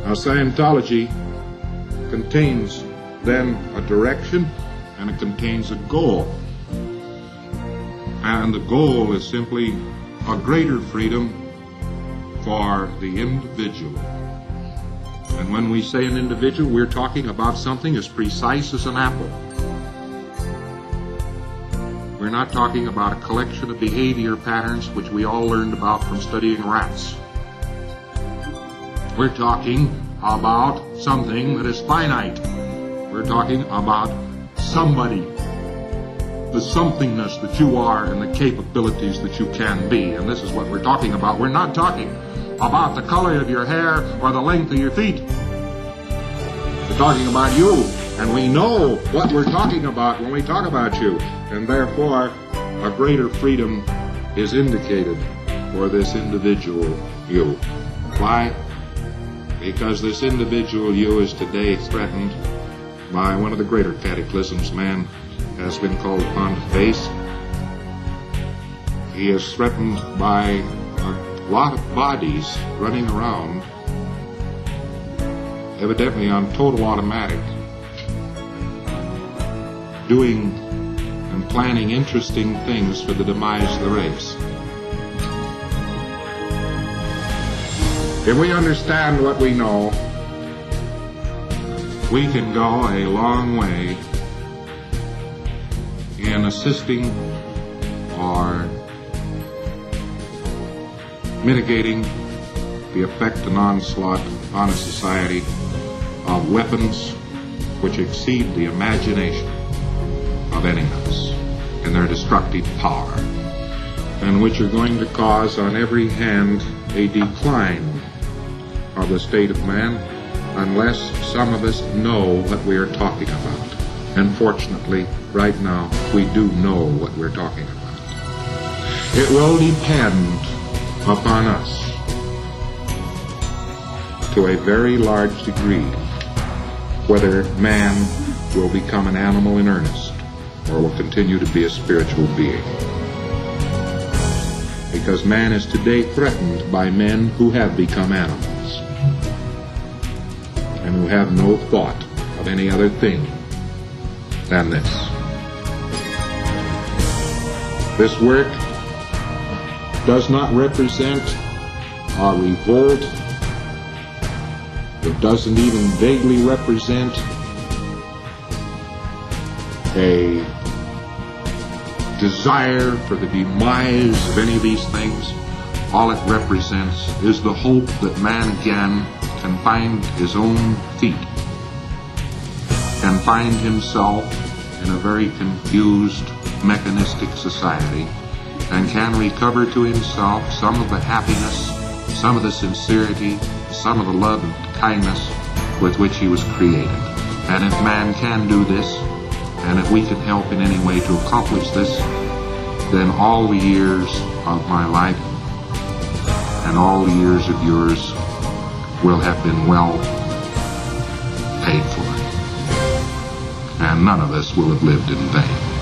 Now, Scientology contains then a direction, and it contains a goal. And the goal is simply a greater freedom for the individual. And when we say an individual, we're talking about something as precise as an apple. We're not talking about a collection of behavior patterns which we all learned about from studying rats. We're talking about something that is finite. We're talking about somebody, the somethingness that you are and the capabilities that you can be. And this is what we're talking about. We're not talking about the color of your hair or the length of your feet. We're talking about you, and we know what we're talking about when we talk about you. And therefore, a greater freedom is indicated for this individual you. Why? Because this individual you is today threatened by one of the greater cataclysms man has been called upon to face. He is threatened by a lot of bodies running around, evidently on total automatic, doing and planning interesting things for the demise of the race. If we understand what we know, we can go a long way in assisting or mitigating the effect and onslaught on a society of weapons which exceed the imagination of any of us in their destructive power, and which are going to cause on every hand a decline of the state of man unless some of us know what we are talking about. And fortunately, right now, we do know what we're talking about. It will depend upon us to a very large degree whether man will become an animal in earnest or will continue to be a spiritual being. Because man is today threatened by men who have become animals and who have no thought of any other thing than this. This work does not represent a revolt. It doesn't even vaguely represent a desire for the demise of any of these things. All it represents is the hope that man again can find his own feet, can find himself in a very confused, mechanistic society, and can recover to himself some of the happiness, some of the sincerity, some of the love and kindness with which he was created. And if man can do this, and if we can help in any way to accomplish this, then all the years of my life and all the years of yours will have been well paid for. And none of us will have lived in vain.